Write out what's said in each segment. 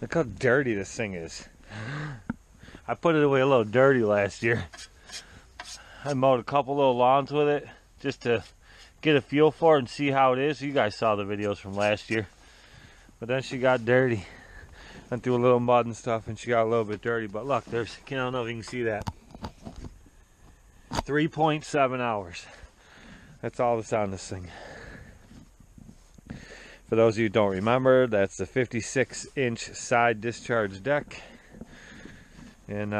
Look how dirty this thing is. I put it away a little dirty last year. I mowed a couple little lawns with it just to get a feel for it and see how it is. You guys saw the videos from last year. But then she got dirty. Went through a little mud and stuff and she got a little bit dirty. But look, there's, I don't know if you can see that. 3.7 hours. That's all that's on this thing. For those of you who don't remember, that's the 56-inch side discharge deck. And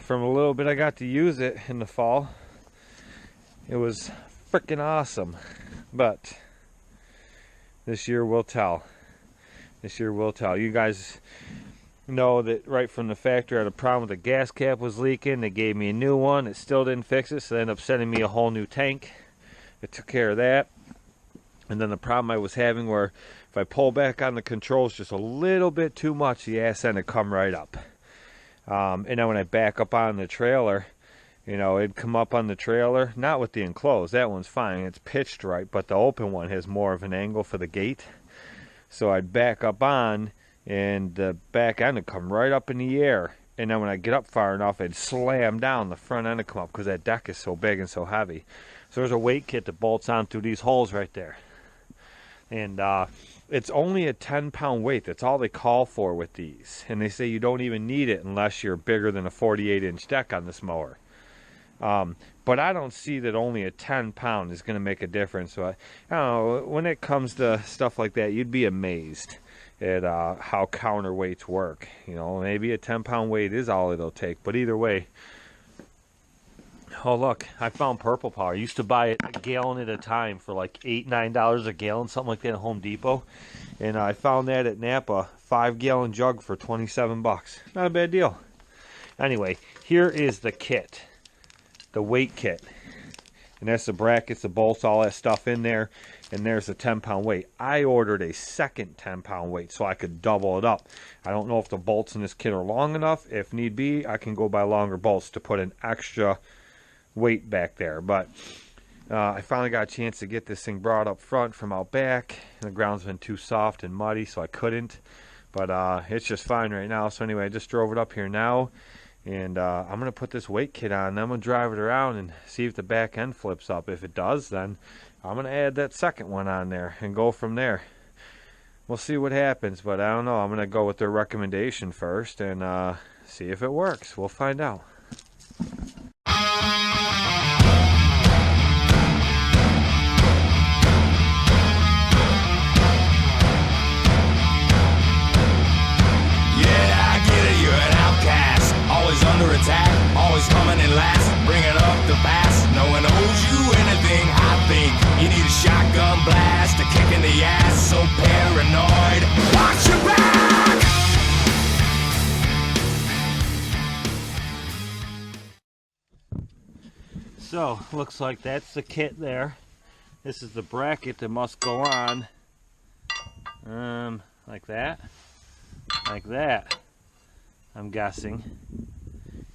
from a little bit I got to use it in the fall, it was freaking awesome. But this year will tell. This year will tell. You guys know that right from the factory I had a problem with the gas cap was leaking. They gave me a new one. It still didn't fix it, so they ended up sending me a whole new tank. It took care of that. And then the problem I was having where if I pull back on the controls just a little bit too much, the ass end would come right up. And then when I back up on the trailer, you know, it'd come up on the trailer, not with the enclosed, that one's fine, it's pitched right, but the open one has more of an angle for the gate. So I'd back up on, and the back end would come right up in the air. And then when I get up far enough, it'd slam down, the front end would come up because that deck is so big and so heavy. So there's a weight kit that bolts onto these holes right there. And it's only a 10-pound weight. That's all they call for with these. And they say you don't even need it unless you're bigger than a 48-inch deck on this mower. But I don't see that only a 10-pound is going to make a difference. So I don't know, when it comes to stuff like that, you'd be amazed at how counterweights work. You know, maybe a 10-pound weight is all it'll take. But either way, oh look, I found Purple Power. I used to buy it a gallon at a time for like $8-9 a gallon, something like that at Home Depot. And I found that at Napa, 5-gallon jug for 27 bucks. Not a bad deal. Anyway, here is the kit, the weight kit. And that's the brackets, the bolts, all that stuff in there. And there's the 10-pound weight. I ordered a second 10-pound weight so I could double it up. I don't know if the bolts in this kit are long enough. If need be, I can go buy longer bolts to put an extra weight back there. But I finally got a chance to get this thing brought up front from out back. The ground's been too soft and muddy, so I couldn't. But it's just fine right now. So anyway, I just drove it up here now. And I'm going to put this weight kit on. And I'm going to drive it around and see if the back end flips up. If it does, then I'm going to add that second one on there and go from there. We'll see what happens. But I don't know. I'm going to go with their recommendation first and see if it works. We'll find out. Always under attack, always coming in last, bringing up the past. No one owes you anything, I think. You need a shotgun blast, a kick in the ass, so paranoid. Watch your back! So, looks like that's the kit there. This is the bracket that must go on. Like that. Like that, I'm guessing.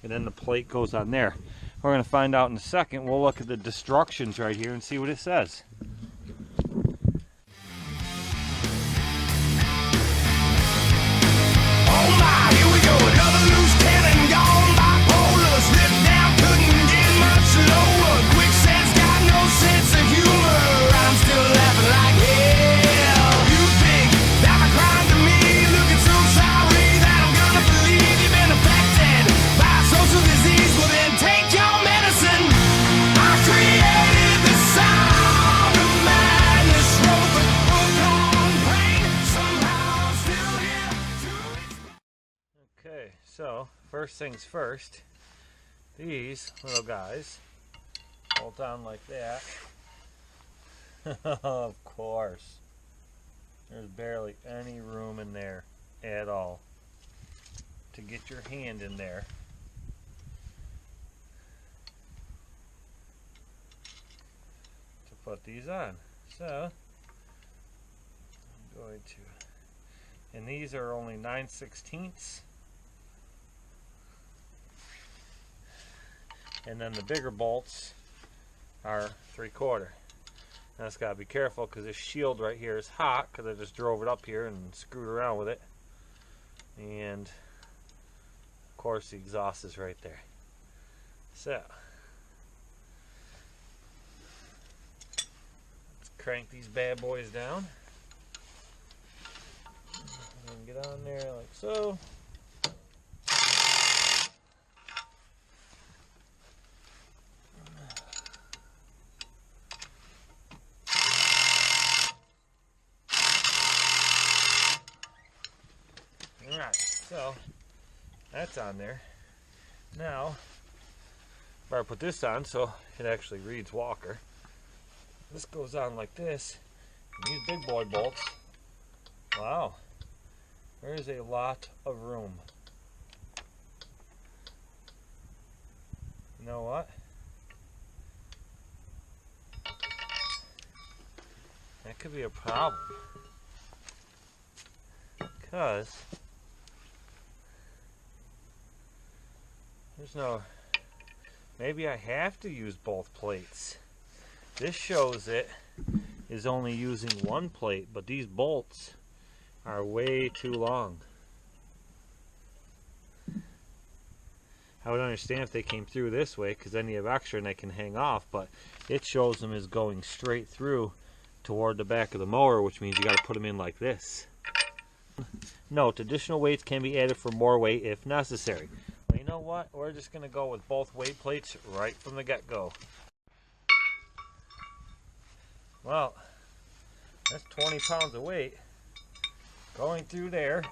And then the plate goes on there. We're going to find out in a second. We'll look at the instructions right here and see what it says. Oh my, here we go, another loose cannon gone bipolar. Slip down, couldn't get much lower. Quicksand's got no sense of humor. I'm still laughing like hell. You think that my crime to me, looking so sorry that I'm gonna believe you've been affected by social disease. Well then take your medicine. I created the sound of madness, wrote the book on pain. Somehow I'm still here to explain. Okay, so first things first. These little guys bolt on like that. Of course. There's barely any room in there at all to get your hand in there. To put these on. So I'm going to, and these are only 9/16. And then the bigger bolts are 3/4. Now it's got to be careful because this shield right here is hot because I just drove it up here and screwed around with it. And of course the exhaust is right there. So let's crank these bad boys down and get on there like so. Alright, so that's on there. Now, if I put this on so it actually reads Walker, this goes on like this. And these big boy bolts, wow, there is a lot of room. You know what? That could be a problem. Because there's no, maybe I have to use both plates. This shows it is only using one plate, but these bolts are way too long. I would understand if they came through this way, because then you have extra and they can hang off, but it shows them as going straight through toward the back of the mower, which means you got to put them in like this. Note, additional weights can be added for more weight if necessary. But you know what? We're just going to go with both weight plates right from the get-go. Well, that's 20 pounds of weight going through there.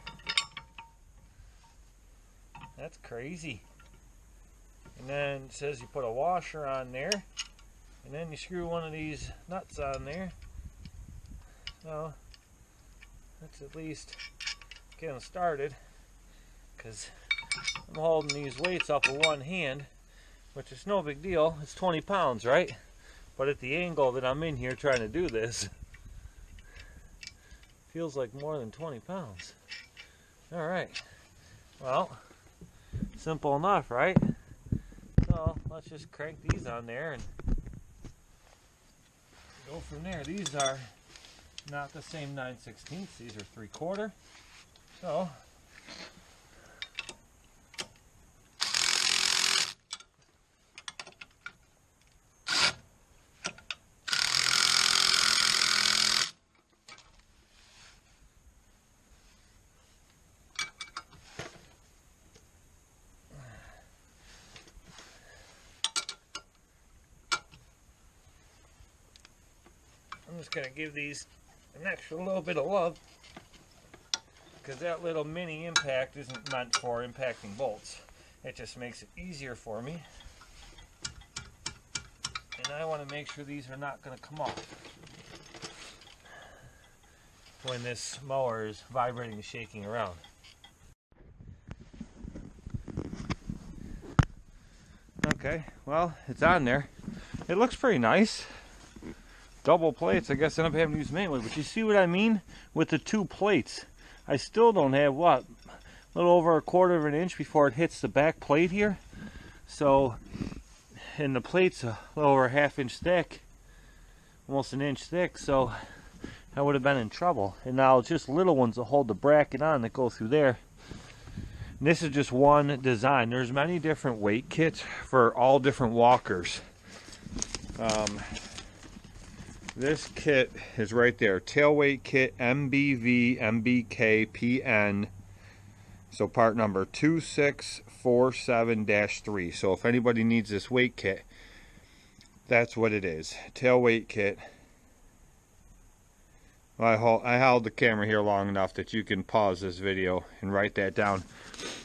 That's crazy. And then it says you put a washer on there, and then you screw one of these nuts on there. So that's at least getting started, because I'm holding these weights up with one hand, which is no big deal. It's 20 pounds, right? But at the angle that I'm in here trying to do this, feels like more than 20 pounds. All right. Well, simple enough, right? So let's just crank these on there and go from there. These are not the same 9/16. These are 3/4. So I'm just going to give these an extra little bit of love, because that little mini impact isn't meant for impacting bolts. It just makes it easier for me. And I want to make sure these are not going to come off when this mower is vibrating and shaking around. Okay, well, it's on there. It looks pretty nice. Double plates, I guess I end up having to use manually, but you see what I mean with the two plates? I still don't have, what, a little over 1/4 inch before it hits the back plate here. So, and the plate's a little over a 1/2 inch thick, almost 1 inch thick, so I would have been in trouble. And now it's just little ones that hold the bracket on that go through there. And this is just one design. There's many different weight kits for all different walkers. This kit is right there. Tail weight kit MBV MBK PN. So part number 2647-3. So if anybody needs this weight kit, that's what it is. Tail weight kit. Well, I held the camera here long enough that you can pause this video and write that down.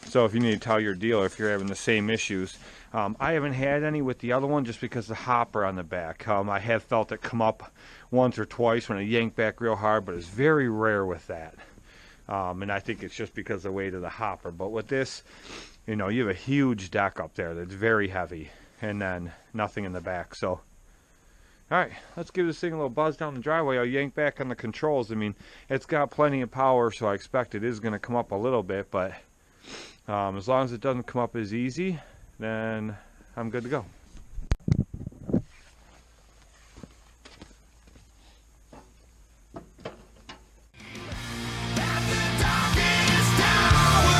So if you need to tell your dealer if you're having the same issues. I haven't had any with the other one just because the hopper on the back. I have felt it come up once or twice when I yank back real hard, but it's very rare with that. And I think it's just because of the weight of the hopper. But with this, you know, you have a huge deck up there that's very heavy, and then nothing in the back. So, alright, let's give this thing a little buzz down the driveway. I'll yank back on the controls. I mean, it's got plenty of power, so I expect it is going to come up a little bit, but as long as it doesn't come up as easy, then I'm good to go. At the darkest hour,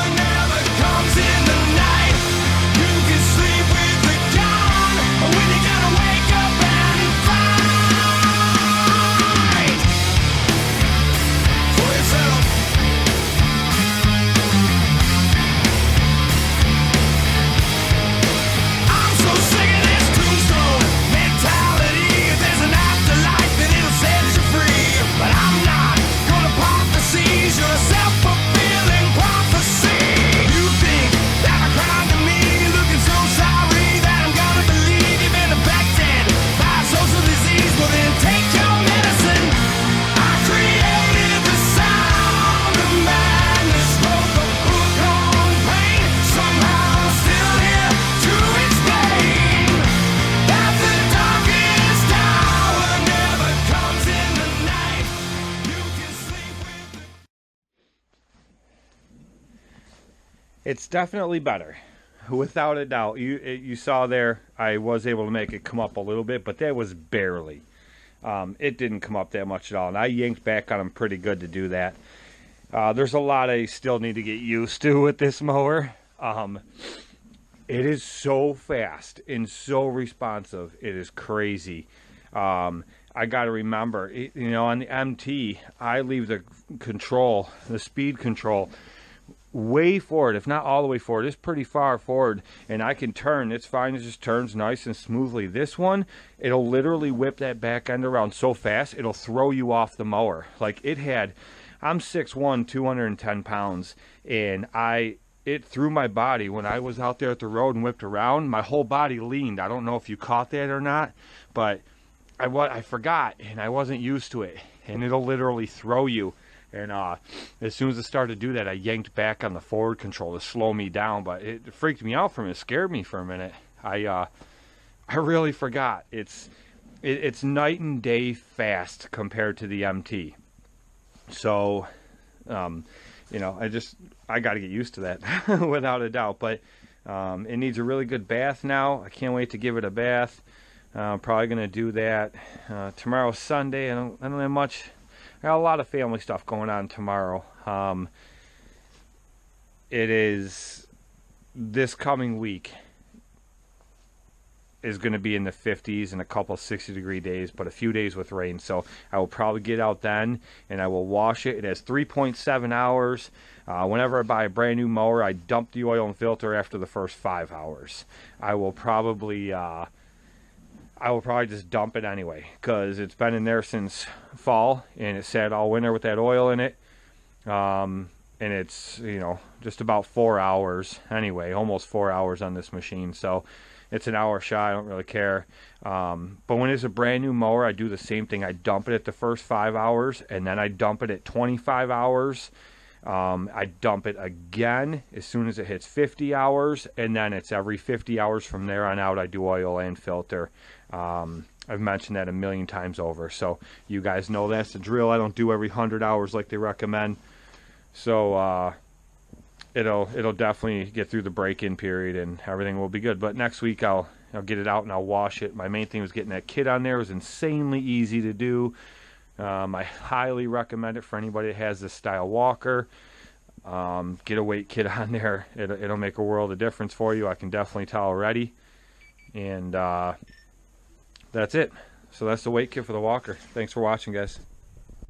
It's definitely better, without a doubt. You saw there, I was able to make it come up a little bit, but that was barely. It didn't come up that much at all, and I yanked back on them pretty good to do that. There's a lot I still need to get used to with this mower. It is so fast and so responsive. It is crazy. I got to remember, you know, on the MT, I leave the control, the speed control, way forward, if not all the way forward. It's pretty far forward, and I can turn. It's fine. It just turns nice and smoothly. This one, it'll literally whip that back end around so fast, it'll throw you off the mower. Like it had, I'm 6'1", 210 pounds, and it threw my body when I was out there at the road and whipped around. My whole body leaned. I don't know if you caught that or not, but I forgot, and I wasn't used to it, and it'll literally throw you. And as soon as it started to do that, I yanked back on the forward control to slow me down, but it freaked me out for a minute. It scared me for a minute. I really forgot. It's night and day fast compared to the MT. So, you know, I got to get used to that without a doubt. But it needs a really good bath now. I can't wait to give it a bath. I'm probably going to do that tomorrow's Sunday. I don't have much. I got a lot of family stuff going on tomorrow. It is this coming week is going to be in the 50s and a couple 60-degree days, but a few days with rain. So I will probably get out then, and I will wash it. It has 3.7 hours. Whenever I buy a brand new mower, I dump the oil and filter after the first 5 hours. I will probably just dump it anyway, because it's been in there since fall, and it sat all winter with that oil in it. And it's, you know, just about 4 hours anyway, almost 4 hours on this machine. So it's an hour shy. I don't really care. But when it's a brand new mower, I do the same thing. I dump it at the first 5 hours, and then I dump it at 25 hours. I dump it again as soon as it hits 50 hours, and then it's every 50 hours from there on out. I do oil and filter. I've mentioned that a million times over, so you guys know that's the drill. I don't do every 100 hours like they recommend. So it'll definitely get through the break-in period, and everything will be good. But next week I'll get it out and I'll wash it. My main thing was getting that kit on there. It was insanely easy to do. I highly recommend it for anybody that has this style walker. Get a weight kit on there. It'll make a world of difference for you. I can definitely tell already. And that's it. So that's the weight kit for the walker. Thanks for watching, guys.